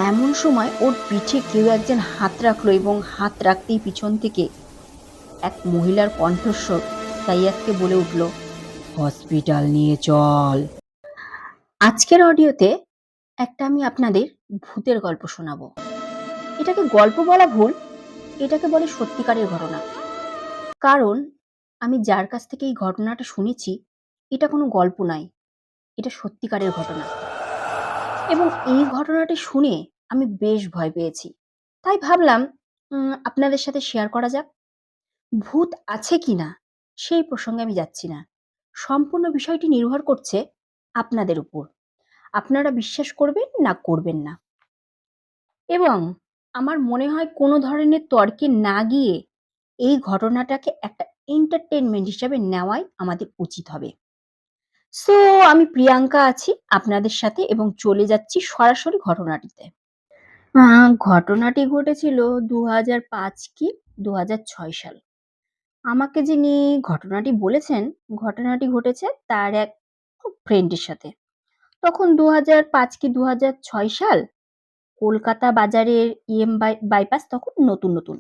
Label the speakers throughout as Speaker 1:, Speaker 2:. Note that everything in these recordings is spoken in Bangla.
Speaker 1: এমন সময় ওর পিঠে কেউ একজন হাত রাখলো এবং হাত রাখতেই পিছন থেকে এক মহিলার কণ্ঠস্বর সাইয়াদকে বলে উঠল, হসপিটাল নিয়ে চল। আজকের অডিওতে আমি আপনাদের ভূতের গল্প শোনাবো। এটাকে গল্প বলা ভুল, এটাকে বলে সত্যিকারের ঘটনা। কারণ আমি যার কাছ থেকে এই ঘটনাটা শুনেছি, এটা কোনো গল্প নয়, এটা সত্যিকারের ঘটনা। এবং এই ঘটনাটি শুনে আমি বেশ ভয় পেয়েছি। তাই ভাবলাম আপনাদের সাথে শেয়ার করা যাক। ভূত আছে কিনা সেই প্রসঙ্গে আমি যাচ্ছি না। সম্পূর্ণ বিষয়টি নির্ভর করছে আপনাদের উপর। আপনারা বিশ্বাস করবেন না করবেন না। এবং আমার মনে হয় কোনো ধরনের তর্কে না গিয়ে এই ঘটনাটাকে একটা এন্টারটেইনমেন্ট হিসাবে নেওয়াই আমাদের উচিত হবে। সো আমি প্রিয়াঙ্কা আছি আপনাদের সাথে এবং চলে যাচ্ছি সরাসরি ঘটনাটিতে। ঘটনাটি ঘটেছিল ২০০৫ কি ২০০৬ সাল। আমাকে যিনি ঘটনাটি বলেছেন, ঘটনাটি ঘটেছে তার এক ফ্রেন্ডের সাথে। তখন ২০০৫ কি ২০০৬ সাল। কলকাতা বাজারের বাইপাস তখন নতুন, নতুন।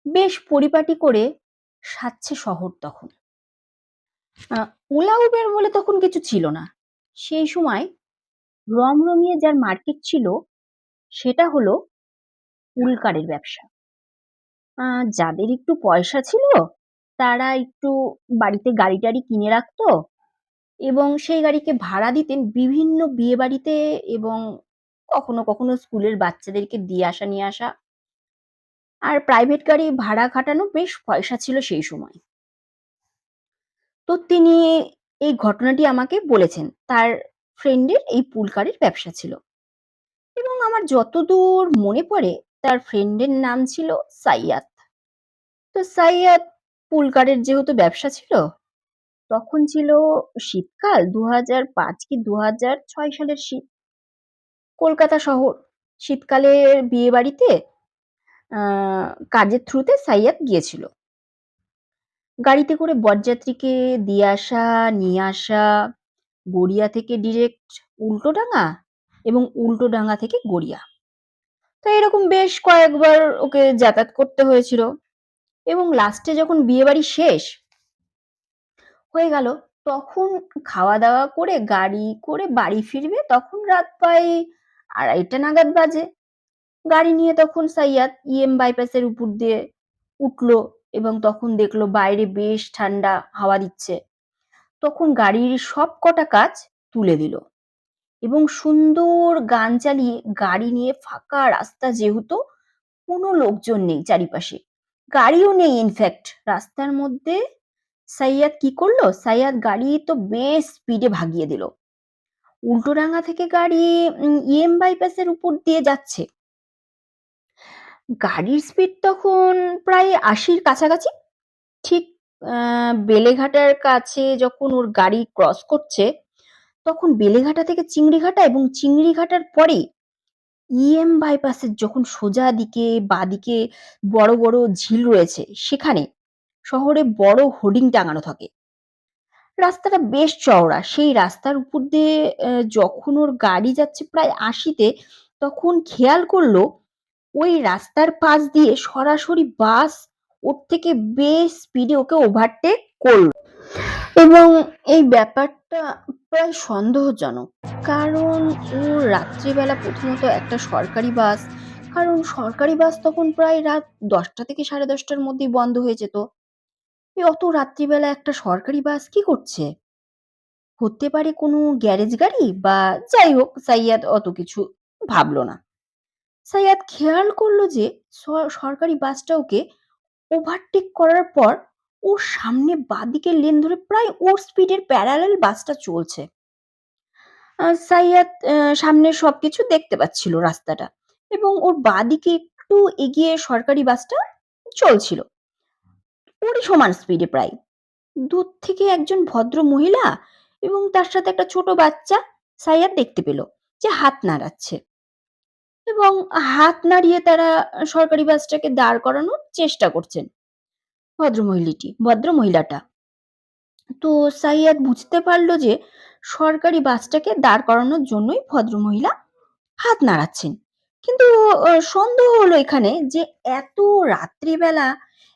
Speaker 1: বেশ পরিপাটি করে সাজছে শহর তখন। আ ওলা উবের বলে তখন কিছু ছিল না। সেই সময় রমরমিয়ে যার মার্কেট ছিল সেটা হলো উল্কারের ব্যবসা। আ যাদের একটু পয়সা ছিল তারা একটু বাড়িতে গাড়ি-টাড়ি কিনে রাখতো এবং সেই গাড়িকে ভাড়া দিতেন বিভিন্ন বিয়েবাড়িতে এবং কখনো, কখনো স্কুলের বাচ্চাদেরকে দিয়ে আসা নিয়ে আসা। আর প্রাইভেট গাড়ি ভাড়া খাটানো বেশ পয়সা ছিল সেই সময়। তো তিনি এই ঘটনাটি আমাকে বলেছেন। তার ফ্রেন্ডের এই পুলকারের ব্যবসা ছিল এবং আমার যতদূর মনে পড়ে তার ফ্রেন্ডের নাম ছিল সাইয়াদ। তো সাইয়াদ পুলকারের যেহেতু ব্যবসা ছিল, তখন ছিল শীতকাল ২০০৫ কি ২০০৬ সালের শীত। কলকাতা শহর। শীতকালের বিয়েবাড়িতে আ কাজের থ্রুতে সাইয়াদ গিয়েছিল। গাড়িতে করে বরযাত্রীকে দিয়ে আসা, নিয়ে আসা, গড়িয়া থেকে ডিরেক্ট উল্টোডাঙা এবং উল্টোডাঙা থেকে গড়িয়া। তো এরকম বেশ কয়েকবার ওকে যাতায়াত করতে হয়েছিল এবং লাস্টে যখন বিয়েবাড়ি শেষ হয়ে গেল, তখন খাওয়া-দাওয়া করে গাড়ি করে বাড়ি ফিরবে তখন রাত প্রায় ২:৩০ নাগাদ বাজে। গাড়ি নিয়ে তখন সাইয়াদ বাইপাসের উপর দিয়ে উঠলো এবং তখন দেখলো বাইরে বেশ ঠান্ডা হাওয়া দিচ্ছে। তখন গাড়ির সবকটা কাঁচ তুলে দিল এবং সুন্দর গান চালিয়ে গাড়ি নিয়ে ফাঁকা রাস্তা, যেহেতু কোনো লোকজন নেই চারিপাশে, গাড়িও নেই ইনফ্যাক্ট রাস্তার মধ্যে, সাইয়াদ কি করলো? সাইয়াদ গাড়ি তো বেশ স্পিডে ভাগিয়ে দিল। উল্টোডাঙা থেকে গাড়ি বাইপাসের উপর দিয়ে যাচ্ছে। গাড়ির স্পিড তখন প্রায় ৮০ র কাছাকাছি। ঠিক আ বেলেঘাটার কাছে যখন ওর গাড়ি ক্রস করছে, তখন বেলেঘাটা থেকে চিংড়িঘাটা এবং চিংড়িঘাটার পরে বাইপাসের যখন সোজা দিকে বাঁদিকে বড়, বড় ঝিল রয়েছে সেখানে শহরে বড় হোর্ডিং টাঙানো থাকে। রাস্তাটা বেশ চওড়া। সেই রাস্তার উপর দিয়ে যখন ওর গাড়ি যাচ্ছে প্রায় ৮০ তে, তখন খেয়াল করলো ওই রাস্তার পাশ দিয়ে সরাসরি বাস ওর থেকে বেশ স্পিডে ওকে ওভারটেক করল। এবং এই ব্যাপারটা প্রায় সন্দেহজনক। কারণ ও রাত্রিবেলা প্রথমত একটা সরকারি বাস, কারণ সরকারি বাস তখন প্রায় রাত ১০টা থেকে ১০:৩০ র মধ্যেই বন্ধ হয়ে যেত। অত রাত্রিবেলা একটা সরকারি বাস কি করছে? হতে পারে কোনো গ্যারেজ গাড়ি বা যাই হোক, সাইয়াদ অত কিছু ভাবল না। সাইয়াদ খেয়াল করল যে স সরকারি বাসটা ওকে ওভারটেক করার পর ওর সামনে বাঁদিকের লেন ধরে প্রায় ওর স্পিডের প্যারালাল বাসটা চলছে। সাইয়াদ সামনের সবকিছু দেখতে পাচ্ছিল রাস্তাটা এবং ওর বাঁদিকে একটু এগিয়ে সরকারি বাসটা চলছিল। ওরই সমান স্পিডে প্রায়। দূর থেকে একজন ভদ্র মহিলা এবং তার সাথে একটা ছোট বাচ্চা সাইয়াদ দেখতে পেল যে হাত নাড়াচ্ছে এবং হাত নাড়িয়ে তারা সরকারি বাসটাকে দাঁড় করানোর চেষ্টা করছেন। ভদ্র মহিলাটা। তো সাইয়াদ বুঝতে পারল যে সরকারি বাসটাকে দাঁড় করানোর জন্যই ভদ্রমহিলা হাত নাড়াচ্ছেন। কিন্তু সন্দেহ হলো এখানে যে এত রাত্রিবেলা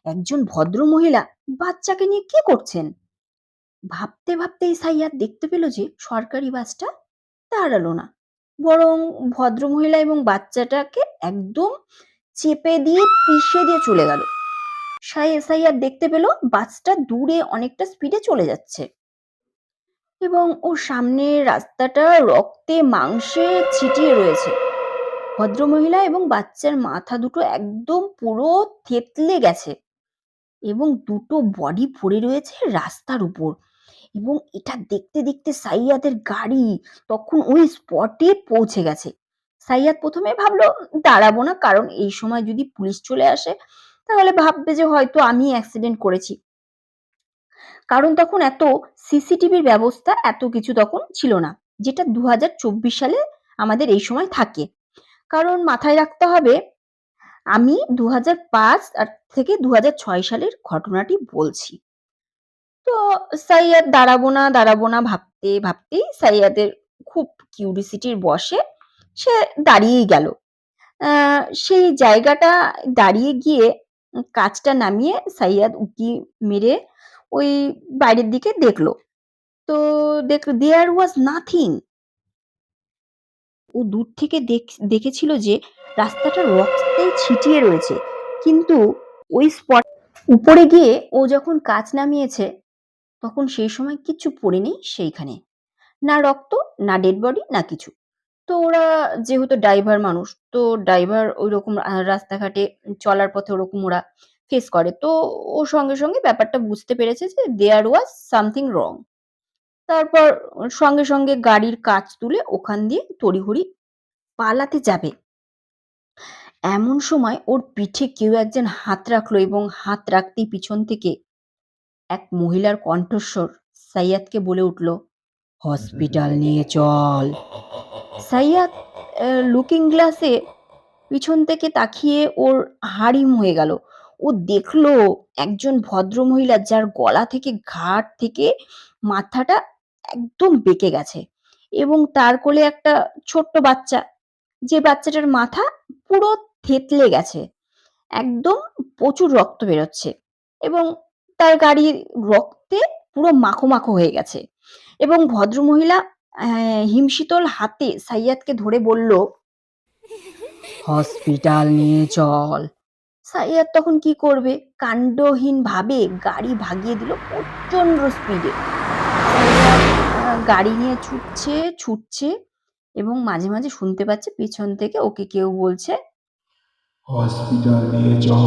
Speaker 1: একজন ভদ্রমহিলা বাচ্চাকে নিয়ে কি করছেন? ভাবতেই সাইয়াদ দেখতে পেল যে সরকারি বাসটা দাঁড়ালো না। বরং ভদ্রমহিলা এবং বাচ্চাটাকে একদম চেপে দিয়ে পিষে দিয়ে চলে গেল। সাইয়াদ দেখতে পেল বাসটা দূরে অনেকটা স্পিডে চলে যাচ্ছে এবং ওর সামনের রাস্তাটা রক্তে মাংসে ছিটিয়ে রয়েছে। ভদ্রমহিলা এবং বাচ্চার মাথা দুটো একদম পুরো থেতলে গেছে এবং দুটো বডি পড়ে রয়েছে রাস্তার উপর। এবং এটা দেখতে সাইয়াদের গাড়ি তখন ওই স্পটে পৌঁছে গেছে। সাইয়াদ প্রথমে ভাবলো দাঁড়াবো না, কারণ এই সময় যদি পুলিশ চলে আসে তাহলে ভাববে যে হয়তো আমি অ্যাক্সিডেন্ট করেছি। কারণ তখন এত সিসিটিভির ব্যবস্থা এত কিছু তখন ছিল না, যেটা 2024 সালে আমাদের এই সময় থাকে। কারণ মাথায় রাখতে হবে আমি 2005 থেকে 2006 সালের ঘটনাটি বলছি। তো সাইয়াদ দাঁড়াবো না ভাবতেই সাইয়াদের খুব কিউরিসিটির বশে সে দাঁড়িয়েই গেল। সেই জায়গাটা দাঁড়িয়ে গিয়ে কাঁচটা নামিয়ে সাইয়াদ উঁকি মেরে ওই বাইরের দিকে দেখলো। তো দেয়ার ওয়াজ নাথিং। ও দূর থেকে দেখেছিল যে রাস্তাটা রক্তে ছিটিয়ে রয়েছে। কিন্তু ওই স্পট উপরে গিয়ে ও যখন কাঁচ নামিয়েছে তখন সেই সময় কিচ্ছু পড়েনি সেইখানে। না রক্ত, না ডেড বডি, না কিছু। তো ওরা যেহেতু ড্রাইভার মানুষ, তো ড্রাইভার ঐরকম রাস্তাঘাটে চলার পথে ওরকম ওরা ফেস করে। তো ও সঙ্গে ব্যাপারটা বুঝতে পেরেছে যে দেয়ার ওয়াজ সামথিং রং। তারপর সঙ্গে গাড়ির কাঁচ তুলে ওখান দিয়ে তড়িঘড়ি পালাতে যাবে। এমন সময় ওর পিঠে কেউ একজন হাত রাখলো এবং হাত রাখতেই পিছন থেকে এক মহিলার কণ্ঠস্বর সাইয়াদকে বলে উঠল, হসপিটাল নিয়ে চল। সাইয়াদ লুকিং গ্লাসে পিছন থেকে তাকিয়ে ওর হাড়িম হয়ে গেল। ও দেখলো একজন ভদ্রমহিলা যার গলা থেকে ঘাড় থেকে মাথাটা একদম বেঁকে গেছে এবং তার কোলে একটা ছোট্ট বাচ্চা, যে বাচ্চাটার মাথা পুরো থেতলে গেছে, একদম প্রচুর রক্ত বেরোচ্ছে এবং তার গাড়ির রক্তে পুরো মাখো হয়ে গেছে। এবং ভদ্রমহিলা হিমশীতল হাতে সাইয়াদকে ধরে বলল, হসপিটাল নিয়ে চল। সাইয়াদ তখন কি করবে, কাণ্ডহীন ভাবে গাড়ি ভাগিয়ে দিল প্রচন্ড স্পিডে। গাড়ি নিয়ে ছুটছে এবং মাঝে শুনতে পাচ্ছে পিছন থেকে ওকে কেউ বলছে, হসপিটাল নিয়ে চল।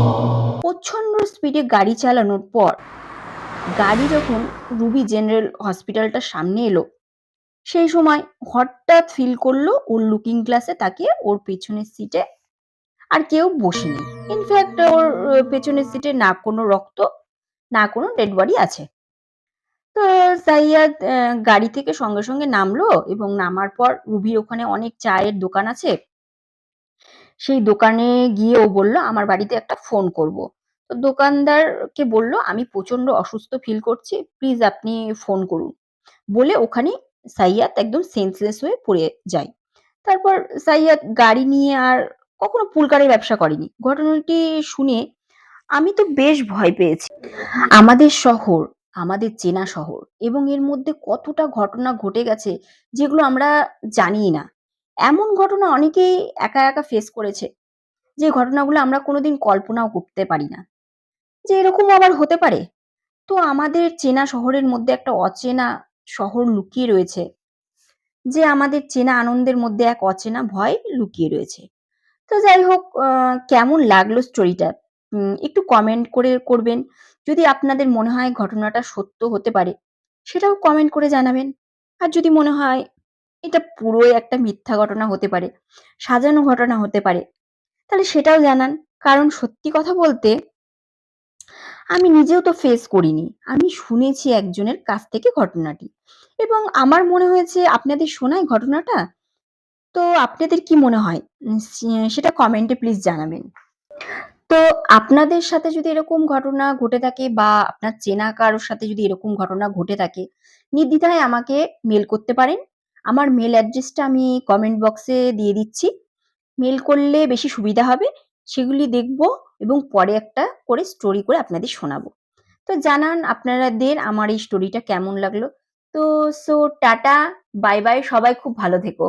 Speaker 1: প্রচন্ড স্পিডে গাড়ি চালানোর পর গাড়ি যখন রুবি জেনারেল হসপিটালটার সামনে এলো, সেই সময় হঠাৎ ফিল করলো ওর লুকিং গ্লাসে তাকিয়ে ওর পেছনের সিটে আর কেউ বসেনি। ইনফ্যাক্ট ওর পেছনের সিটে না কোনো রক্ত, না কোনো ডেড বডি আছে। তো সাইয়াদ গাড়ি থেকে সঙ্গে নামলো এবং নামার পর রুবির ওখানে অনেক চায়ের দোকান আছে। সেই দোকানে গিয়ে ও বলল, আমার বাড়িতে একটা ফোন করব। তো দোকানদারকে বলল, আমি প্রচন্ড অসুস্থ ফিল করছি, প্লিজ আপনি ফোন করুন। বলে ওখানে সাইয়াদ একদম সেন্সলেস হয়ে পড়ে যায়। তারপর সাইয়াদ গাড়ি নিয়ে আর কখনো পুলকারের ব্যবসা করেনি। ঘটনাটি শুনে আমি তো বেশ ভয় পেয়েছি। আমাদের শহর, আমাদের চেনা শহর এবং এর মধ্যে কতটা ঘটনা ঘটে গেছে যেগুলো আমরা জানিই না। এমন ঘটনা অনেকেই একা ফেস করেছে, যে ঘটনাগুলো আমরা কোনোদিন কল্পনাও করতে পারি না যে এরকমও আবার হতে পারে। তো আমাদের চেনা শহরের মধ্যে একটা অচেনা শহর লুকিয়ে রয়েছে, যে আমাদের চেনা আনন্দের মধ্যে এক অচেনা ভয় লুকিয়ে রয়েছে। তো যাই হোক, কেমন লাগলো স্টোরিটা একটু কমেন্ট করবেন। যদি আপনাদের মনে হয় ঘটনাটা সত্য হতে পারে সেটাও কমেন্ট করে জানাবেন। আর যদি মনে হয় এটা পুরোই একটা মিথ্যা ঘটনা হতে পারে, সাজানো ঘটনা হতে পারে, তাহলে সেটাও জানান। কারণ সত্যি কথা বলতে আমি নিজেও তো ফেস করিনি। আমি শুনেছি একজনের কাছ থেকে ঘটনাটি এবং আমার মনে হয়েছে আপনাদের শোনাই ঘটনাটা। তো আপনাদের কি মনে হয়? সেটা কমেন্টে প্লিজ জানাবেন। তো আপনাদের সাথে যদি এরকম ঘটনা ঘটে থাকে বা আপনার চেনা কারোর সাথে যদি এরকম ঘটনা ঘটে থাকে, নির্দ্বিধায় আমাকে মেইল করতে পারেন। আমার মেল অ্যাড্রেসটা আমি কমেন্ট বক্সে দিয়ে দিচ্ছি। মেল করলে বেশি সুবিধা হবে। সেগুলি দেখব এবং পরে একটা করে স্টোরি করে আপনাদের শোনাবো। তো জানান আপনাদের আমার এই স্টোরিটা কেমন লাগলো। তো টাটা, বাই বাই, সবাই খুব ভালো থেকো।